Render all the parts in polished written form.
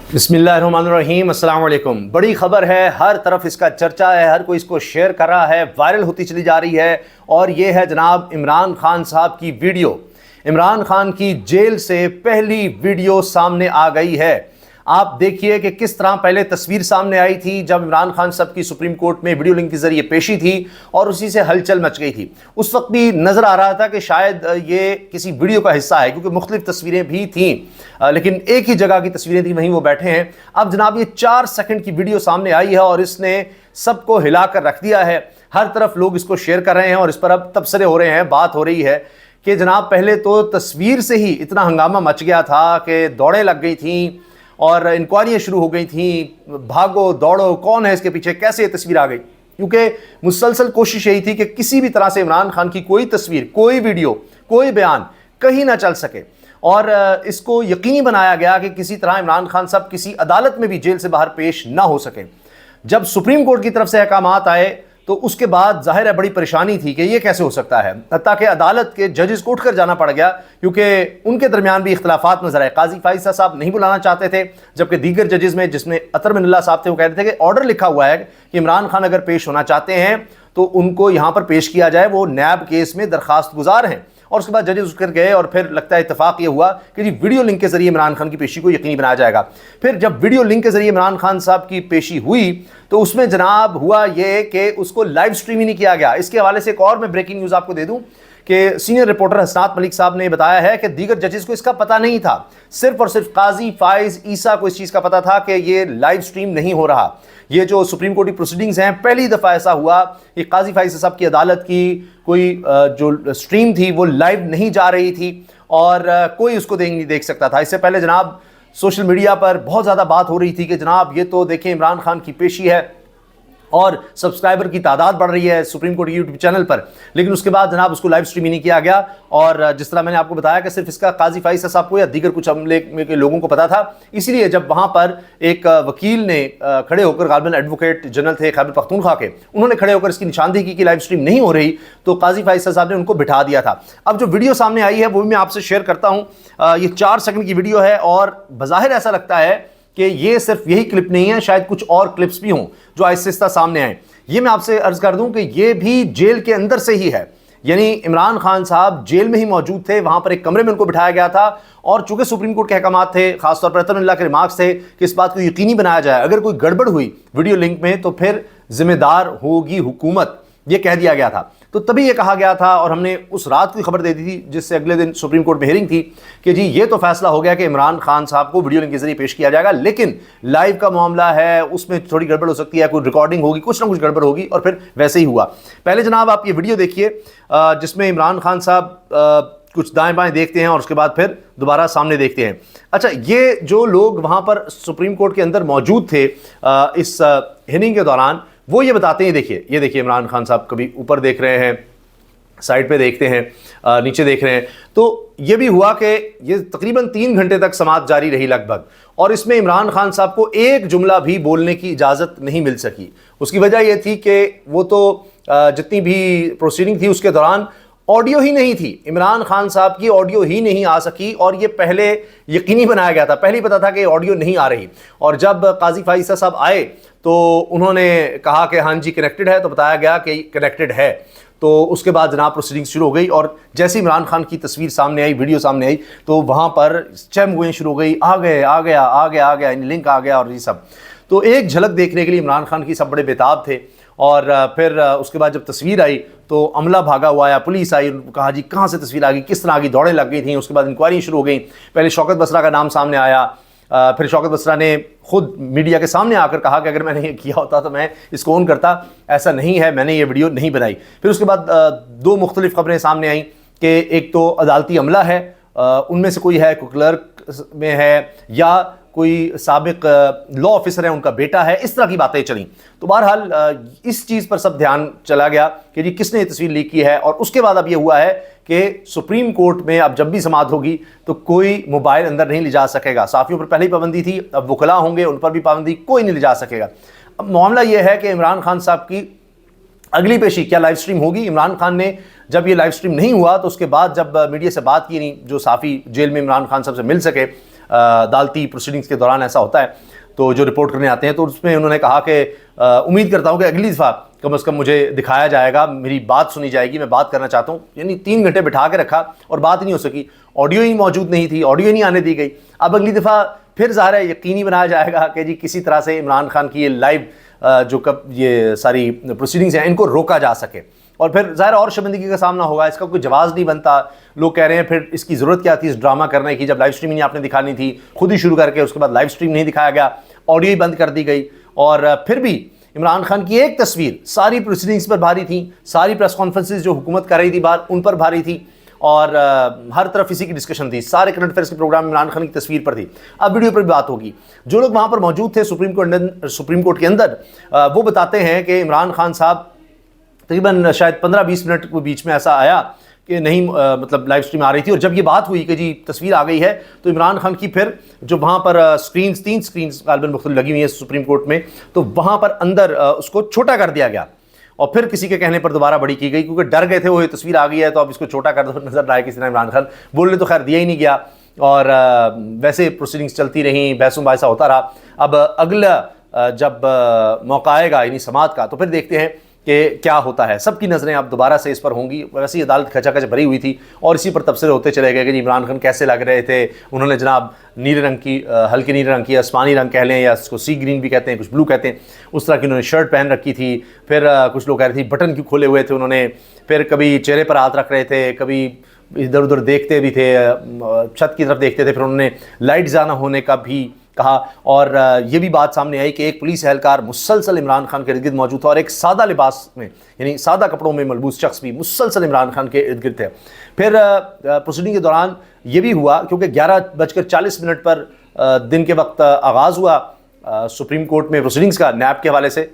बिस्मिल्लाहिर्रहमानिर्रहीम, अस्सलाम वालेकुम। बड़ी खबर है, हर तरफ इसका चर्चा है, हर कोई इसको शेयर कर रहा है, वायरल होती चली जा रही है। और ये है जनाब इमरान खान साहब की वीडियो। इमरान खान की जेल से पहली वीडियो सामने आ गई है। आप देखिए कि किस तरह पहले तस्वीर सामने आई थी जब इमरान खान साहब की सुप्रीम कोर्ट में वीडियो लिंक के जरिए पेशी थी और उसी से हलचल मच गई थी। उस वक्त भी नजर आ रहा था कि शायद ये किसी वीडियो का हिस्सा है, क्योंकि मुख्तलिफ तस्वीरें भी थीं, लेकिन एक ही जगह की तस्वीरें थी, वहीं वो बैठे हैं। अब जनाब ये 4 सेकंड की वीडियो सामने आई है और इसने सबको हिला कर रख दिया है। हर तरफ लोग इसको शेयर कर रहे हैं और इस पर अब तबसरे हो रहे हैं, बात हो रही है कि जनाब पहले तो तस्वीर से ही इतना हंगामा मच गया था कि दौड़ें लग गई थी और इंक्वायरियाँ शुरू हो गई थी, भागो दौड़ो, कौन है इसके पीछे, कैसे ये तस्वीर आ गई। क्योंकि मुसलसल कोशिश यही थी कि किसी भी तरह से इमरान खान की कोई तस्वीर, कोई वीडियो, कोई बयान कहीं ना चल सके। और इसको यकीनी बनाया गया कि किसी तरह इमरान खान साहब किसी अदालत में भी जेल से बाहर पेश ना हो सके। जब सुप्रीम कोर्ट की तरफ से अहकामात आए तो उसके बाद जाहिर है बड़ी परेशानी थी कि ये कैसे हो सकता है। हत्ता कि अदालत के जजेस को उठकर जाना पड़ गया, क्योंकि उनके दरमियान भी इख्तलाफात नजर आए। काजी फाइज़ साहब नहीं बुलाना चाहते थे, जबकि दीगर जजेस में जिसमें अतर मिनल्ला साहब थे वो कह रहे थे कि ऑर्डर लिखा हुआ है कि इमरान खान अगर पेश होना चाहते हैं तो उनको यहाँ पर पेश किया जाए, वो नैब केस में दरखास्त गुजार हैं। और उसके बाद जजेस उठकर गए और फिर लगता है इत्तेफाक ये हुआ कि जी वीडियो लिंक के जरिए इमरान खान की पेशी को यकीनी बनाया जाएगा। फिर जब वीडियो लिंक के जरिए इमरान खान साहब की पेशी हुई तो उसमें जनाब हुआ ये कि उसको लाइव स्ट्रीम ही नहीं किया गया। इसके हवाले से एक और मैं ब्रेकिंग न्यूज़ आपको दे दूं कि सीनियर रिपोर्टर हसनात मलिक साहब ने बताया है कि दीगर जजेस को इसका पता नहीं था, सिर्फ और सिर्फ काजी फाइज ईसा को इस चीज़ का पता था कि ये लाइव स्ट्रीम नहीं हो रहा। ये जो सुप्रीम कोर्ट की प्रोसीडिंग्स हैं, पहली दफ़ा ऐसा हुआ कि काजी फाइज साहब की अदालत की कोई जो स्ट्रीम थी वो लाइव नहीं जा रही थी और कोई उसको नहीं देख सकता था। इससे पहले जनाब सोशल मीडिया पर बहुत ज़्यादा बात हो रही थी कि जनाब ये तो देखें इमरान खान की पेशी है और सब्सक्राइबर की तादाद बढ़ रही है सुप्रीम कोर्ट यूट्यूब चैनल पर। लेकिन उसके बाद जनाब उसको लाइव स्ट्रीम ही नहीं किया गया। और जिस तरह मैंने आपको बताया कि सिर्फ इसका काजी फाइज़ साहब को या दीगर कुछ अमले के लोगों को पता था, इसीलिए जब वहाँ पर एक वकील ने खड़े होकर, गालिबन एडवोकेट जनरल थे खैबर पख्तूनख्वा के, उन्होंने खड़े होकर इसकी निशानदेही की कि लाइव स्ट्रीम नहीं हो रही, तो काजी फाइज़ साहब ने उनको बिठा दिया था। अब जो वीडियो सामने आई है वो भी मैं आपसे शेयर करता हूँ। ये 4 सेकंड की वीडियो है और बज़ाहिर ऐसा लगता है कि ये सिर्फ यही क्लिप नहीं है, शायद कुछ और क्लिप्स भी हों जो आहिस्ता आहिस्ता सामने आए। ये मैं आपसे अर्ज कर दूं कि ये भी जेल के अंदर से ही है, यानी इमरान खान साहब जेल में ही मौजूद थे, वहां पर एक कमरे में उनको बिठाया गया था। और चूंकि सुप्रीम कोर्ट के अहकामात थे, खासतौर पर अतर के रिमार्क्स थे कि इस बात को यकीनी बनाया जाए अगर कोई गड़बड़ हुई वीडियो लिंक में तो फिर जिम्मेदार होगी हुकूमत, ये कह दिया गया था। तो तभी ये कहा गया था और हमने उस रात को खबर दे दी थी जिससे अगले दिन सुप्रीम कोर्ट में हियरिंग थी कि जी ये तो फैसला हो गया कि इमरान खान साहब को वीडियो लिंक के जरिए पेश किया जाएगा, लेकिन लाइव का मामला है, उसमें थोड़ी गड़बड़ हो सकती है, कोई रिकॉर्डिंग होगी, कुछ ना कुछ गड़बड़ होगी। और फिर वैसे ही हुआ। पहले जनाब आप ये वीडियो देखिए जिसमें इमरान खान साहब कुछ दाएं बाएं देखते हैं और उसके बाद फिर दोबारा सामने देखते हैं। अच्छा, ये जो लोग वहाँ पर सुप्रीम कोर्ट के अंदर मौजूद थे इस हियरिंग के दौरान, वो ये बताते हैं, देखिए ये देखिए इमरान खान साहब कभी ऊपर देख रहे हैं, साइड पे देखते हैं, नीचे देख रहे हैं। तो ये भी हुआ कि ये तकरीबन 3 घंटे तक समाअत जारी रही लगभग, और इसमें इमरान खान साहब को एक जुमला भी बोलने की इजाज़त नहीं मिल सकी। उसकी वजह यह थी कि वो तो जितनी भी प्रोसीडिंग थी उसके दौरान ऑडियो ही नहीं थी, इमरान खान साहब की ऑडियो ही नहीं आ सकी। और ये पहले यकीनी बनाया गया था, पहले ही पता था कि ऑडियो नहीं आ रही। और जब काजी फाइज़ साहब आए तो उन्होंने कहा कि हाँ जी कनेक्टेड है, तो बताया गया कि कनेक्टेड है। तो उसके बाद जनाब प्रोसीडिंग शुरू हो गई और जैसे इमरान खान की तस्वीर सामने आई, वीडियो सामने आई, तो वहाँ पर चहमगोइयाँ शुरू हो गई, आ गए, आ गया, आ गया, आ गया, लिंक आ गया और ये सब। तो एक झलक देखने के लिए इमरान खान की सब बड़े बेताब थे। और फिर उसके बाद जब तस्वीर आई तो अमला भागा हुआ आया, पुलिस आई, कहा जी कहाँ से तस्वीर आ गई, किस तरह आ गई, दौड़ें लग गई थी। उसके बाद इंक्वायरी शुरू हो गई। पहले शौकत बसरा का नाम सामने आया, फिर शौकत बसरा ने खुद मीडिया के सामने आकर कहा कि अगर मैंने ये किया होता तो मैं इसको ऑन करता, ऐसा नहीं है, मैंने ये वीडियो नहीं बनाई। फिर उसके बाद 2 मुख्तलिफ खबरें सामने आई कि एक तो अदालती अमला है, उनमें से कोई है, कोई क्लर्क में है, या कोई साबिक लॉ ऑफिसर है, उनका बेटा है, इस तरह की बातें चली। तो बहरहाल इस चीज़ पर सब ध्यान चला गया कि जी किसने ये तस्वीर लीक की है। और उसके बाद अब ये हुआ है कि सुप्रीम कोर्ट में अब जब भी समाअत होगी तो कोई मोबाइल अंदर नहीं ले जा सकेगा। साफ़ियों पर पहले ही पाबंदी थी, अब वकला होंगे, उन पर भी पाबंदी, कोई नहीं ले जा सकेगा। अब मामला ये है कि इमरान खान साहब की अगली पेशी क्या लाइव स्ट्रीम होगी। इमरान खान ने जब ये लाइव स्ट्रीम नहीं हुआ तो उसके बाद जब मीडिया से बात की, नहीं जो साफ़ी जेल में इमरान खान साहब से मिल सके, عدالتی پروسیڈنگس کے دوران ایسا ہوتا ہے تو جو رپورٹ کرنے آتے ہیں تو اس میں انہوں نے کہا کہ امید کرتا ہوں کہ اگلی دفعہ کم از کم مجھے دکھایا جائے گا، میری بات سنی جائے گی، میں بات کرنا چاہتا ہوں. یعنی 3 گھنٹے بٹھا کے رکھا اور بات نہیں ہو سکی، آڈیو ہی موجود نہیں تھی، آڈیو ہی نہیں آنے دی گئی. اب اگلی دفعہ پھر ظاہر ہے یقینی بنایا جائے گا کہ جی کسی طرح سے عمران خان کی یہ لائیو جو یہ ساری پروسیڈنگز ہیں ان کو روکا جا سکے. اور پھر ظاہر اور شرمندگی کا سامنا ہوگا، اس کا کوئی جواز نہیں بنتا. لوگ کہہ رہے ہیں پھر اس کی ضرورت کیا تھی اس ڈرامہ کرنے کی، جب لائیو اسٹریمنگ آپ نے دکھانی تھی، خود ہی شروع کر کے اس کے بعد لائیو اسٹریم نہیں دکھایا گیا، آڈیو ہی بند کر دی گئی. اور پھر بھی عمران خان کی ایک تصویر ساری پروسیڈنگز پر بھاری تھی، ساری پریس کانفرنسز جو حکومت کر رہی تھی باہر ان پر بھاری تھی، اور ہر طرف اسی کی ڈسکشن تھی. سارے کرنٹ افیئرس کے پروگرام عمران خان کی تصویر پر تھی. اب ویڈیو پر بھی بات ہوگی. جو لوگ وہاں پر موجود تھے سپریم کورٹ کے اندر، وہ بتاتے ہیں کہ عمران خان صاحب تقریباً شاید 15-20 منٹ کے بیچ میں ایسا آیا کہ نہیں مطلب لائیو اسٹریم آ رہی تھی، اور جب یہ بات ہوئی کہ جی تصویر آ گئی ہے تو عمران خان کی پھر جو وہاں پر سکرینز 3 سکرینز غالباً مختلف لگی ہوئی ہیں سپریم کورٹ میں، تو وہاں پر اندر اس کو چھوٹا کر دیا گیا اور پھر کسی کے کہنے پر دوبارہ بڑی کی گئی، کیونکہ ڈر گئے تھے وہ یہ تصویر آ گئی ہے تو اب اس کو چھوٹا کر دو، نظر نہ آئے کسی نے. عمران خان بولنے تو خیر دیا ہی نہیں گیا اور ویسے پروسیڈنگز چلتی رہیں، بحث و مباحثہ ہوتا رہا. اب اگلا جب موقع آئے گا یعنی سماعت کا تو پھر دیکھتے ہیں کہ کیا ہوتا ہے. سب کی نظریں اب دوبارہ سے اس پر ہوں گی. ویسے ہی عدالت کھچا کھچ بھری ہوئی تھی اور اسی پر تبصرے ہوتے چلے گئے کہ جی عمران خان کیسے لگ رہے تھے. انہوں نے جناب نیلے رنگ کی، ہلکے نیلے رنگ کی، آسمانی رنگ کہہ لیں یا اس کو سی گرین بھی کہتے ہیں، کچھ بلو کہتے ہیں، اس طرح کی انہوں نے شرٹ پہن رکھی تھی. پھر کچھ لوگ کہہ رہے تھے بٹن کیوں کھولے ہوئے تھے انہوں نے. پھر کبھی چہرے پر ہاتھ رکھ رہے تھے، کبھی ادھر ادھر دیکھتے بھی تھے، چھت کی طرف دیکھتے تھے. پھر انہوں نے لائٹ زیادہ ہونے کا بھی کہا. اور یہ بھی بات سامنے آئی کہ ایک پولیس اہلکار مسلسل عمران خان کے ارد گرد موجود تھا اور ایک سادہ لباس میں یعنی سادہ کپڑوں میں ملبوس شخص بھی مسلسل عمران خان کے ارد گرد تھے. پھر پروسیڈنگ کے دوران یہ بھی ہوا کیونکہ 11:40 پر دن کے وقت آغاز ہوا سپریم کورٹ میں پروسیڈنگز کا، نیب کے حوالے سے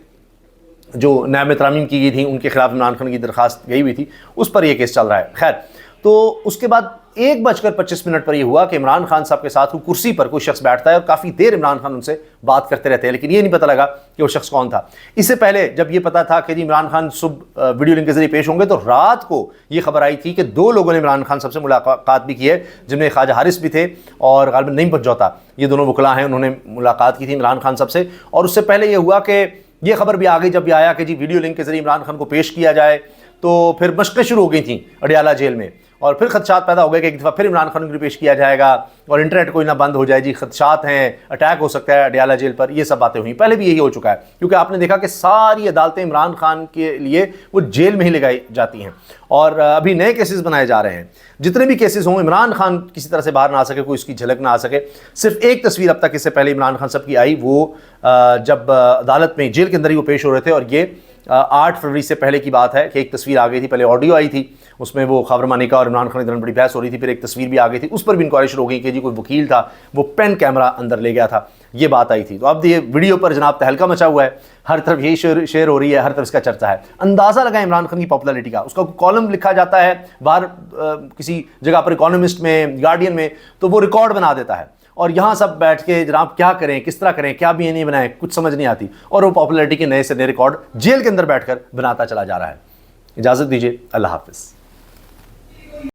جو نیب میں ترامیم کی گئی تھی ان کے خلاف عمران خان کی درخواست گئی ہوئی تھی، اس پر یہ کیس چل رہا ہے. خیر، تو اس کے بعد 1:25 پر یہ ہوا کہ عمران خان صاحب کے ساتھ وہ کرسی پر کوئی شخص بیٹھتا ہے اور کافی دیر عمران خان ان سے بات کرتے رہتے ہیں، لیکن یہ نہیں پتہ لگا کہ وہ شخص کون تھا. اس سے پہلے جب یہ پتا تھا کہ جی عمران خان صبح ویڈیو لنک کے ذریعے پیش ہوں گے، تو رات کو یہ خبر آئی تھی کہ 2 لوگوں نے عمران خان صاحب سے ملاقات بھی کی ہے، جن میں خواجہ حارث بھی تھے اور غالباً نعیم پنجوتا، یہ دونوں وکلاء ہیں، انہوں نے ملاقات کی تھی عمران خان صاحب سے. اور اس سے پہلے یہ ہوا کہ یہ خبر بھی آ گئی جب یہ آیا کہ جی ویڈیو لنک کے ذریعے عمران خان کو پیش کیا جائے، تو پھر مشقیں شروع ہو گئی تھیں اڈیالہ جیل میں، اور پھر خدشات پیدا ہو گئے کہ ایک دفعہ پھر عمران خان کو پیش کیا جائے گا اور انٹرنیٹ کوئی نہ بند ہو جائے، جی خدشات ہیں، اٹیک ہو سکتا ہے اڈیالہ جیل پر. یہ سب باتیں ہوئیں، پہلے بھی یہی ہو چکا ہے کیونکہ آپ نے دیکھا کہ ساری عدالتیں عمران خان کے لیے وہ جیل میں ہی لگائی جاتی ہیں اور ابھی نئے کیسز بنائے جا رہے ہیں. جتنے بھی کیسز ہوں عمران خان کسی طرح سے باہر نہ آ سکے، کوئی اس کی جھلک نہ آ سکے. صرف ایک تصویر اب تک اس سے پہلے عمران خان صاحب کی آئی، وہ جب عدالت میں جیل کے اندر ہی وہ پیش ہو رہے تھے، اور یہ 8 فروری سے پہلے کی بات ہے کہ ایک تصویر آ گئی تھی. پہلے آڈیو آئی تھی، اس میں وہ خاور مانی کا اور عمران خان کے درمیان بڑی بحث ہو رہی تھی. پھر ایک تصویر بھی آ گئی تھی، اس پر بھی انکوائری شروع ہو گئی کہ جی کوئی وکیل تھا وہ پین کیمرہ اندر لے گیا تھا، یہ بات آئی تھی. تو اب یہ ویڈیو پر جناب تہلکہ مچا ہوا ہے، ہر طرف یہی شیئر ہو رہی ہے، ہر طرف اس کا چرچا ہے. اندازہ لگائیں عمران خان کی پاپولرٹی کا. اس کا کالم لکھا جاتا ہے باہر کسی جگہ پر، اکانومسٹ میں، گارڈین میں، تو وہ ریکارڈ بنا دیتا ہے، اور یہاں سب بیٹھ کے جناب کیا کریں، کس طرح کریں، کیا بھی نہیں بنائیں، کچھ سمجھ نہیں آتی. اور وہ پاپولرٹی کے نئے سے نئے ریکارڈ جیل کے اندر بیٹھ کر بناتا چلا جا رہا ہے. اجازت دیجیے، اللہ حافظ.